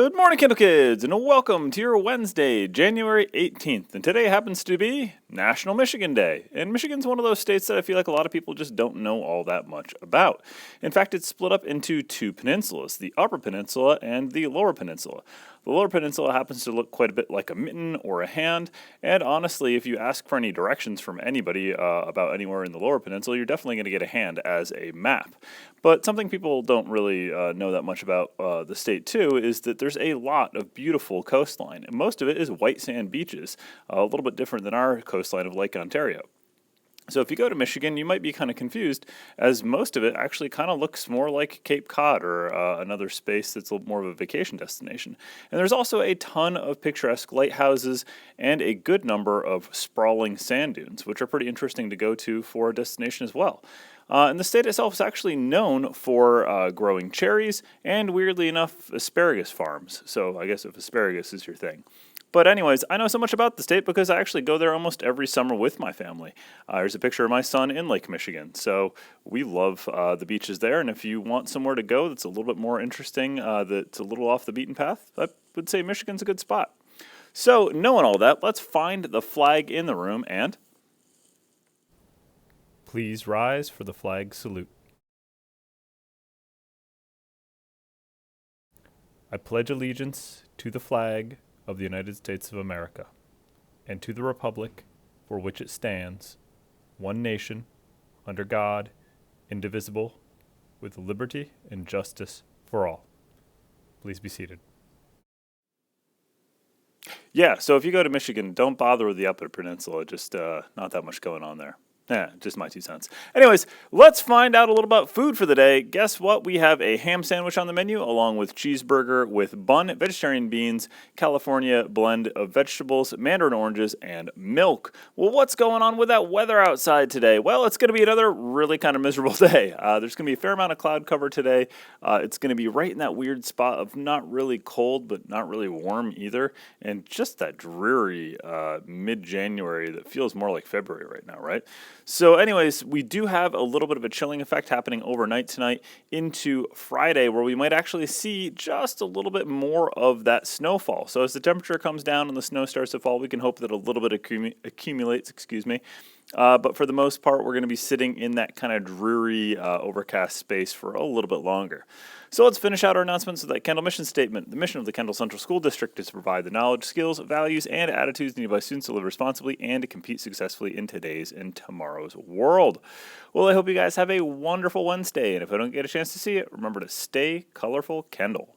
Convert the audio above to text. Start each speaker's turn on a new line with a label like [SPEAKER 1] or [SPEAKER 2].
[SPEAKER 1] Good morning, Kindle Kids, and welcome to your Wednesday, January 18th. And today happens to be National Michigan Day. And Michigan's one of those states that I feel like a lot of people just don't know all that much about. In fact, it's split up into two peninsulas, the Upper Peninsula and the Lower Peninsula. The Lower Peninsula happens to look quite a bit like a mitten or a hand, and honestly, if you ask for any directions from anybody about anywhere in the Lower Peninsula, you're definitely going to get a hand as a map. But something people don't really know that much about the state, too, is that there's a lot of beautiful coastline, and most of it is white sand beaches, a little bit different than our coastline of Lake Ontario. So if you go to Michigan, you might be kind of confused, as most of it actually kind of looks more like Cape Cod or another space that's a little more of a vacation destination. And there's also a ton of picturesque lighthouses and a good number of sprawling sand dunes, which are pretty interesting to go to for a destination as well. And the state itself is actually known for growing cherries and, weirdly enough, asparagus farms. So I guess if asparagus is your thing. But anyways, I know so much about the state because I actually go there almost every summer with my family. Here's a picture of my son in Lake Michigan. So we love the beaches there. And if you want somewhere to go that's a little bit more interesting, that's a little off the beaten path, I would say Michigan's a good spot. So knowing all that, let's find the flag in the room and please rise for the flag salute. I pledge allegiance to the flag of the United States of America, and to the republic for which it stands, one nation, under God, indivisible, with liberty and justice for all. Please be seated. Yeah, so if you go to Michigan, don't bother with the Upper Peninsula, just not that much going on there. Yeah, just my 2 cents. Anyways, let's find out a little about food for the day. Guess what? We have a ham sandwich on the menu, along with cheeseburger with bun, vegetarian beans, California blend of vegetables, mandarin oranges, and milk. Well, what's going on with that weather outside today? Well, it's going to be another really kind of miserable day. There's going to be a fair amount of cloud cover today. It's going to be right in that weird spot of not really cold, but not really warm either, and just that dreary mid-January that feels more like February right now, right? So anyways, we do have a little bit of a chilling effect happening overnight tonight into Friday, where we might actually see just a little bit more of that snowfall. So as the temperature comes down and the snow starts to fall, we can hope that a little bit accumulates, but for the most part, we're going to be sitting in that kind of dreary, overcast space for a little bit longer. So let's finish out our announcements with that Kendall mission statement. The mission of the Kendall Central School District is to provide the knowledge, skills, values, and attitudes needed by students to live responsibly and to compete successfully in today's and tomorrow's world. Well, I hope you guys have a wonderful Wednesday, and if I don't get a chance to see it, remember to stay colorful, Kendall.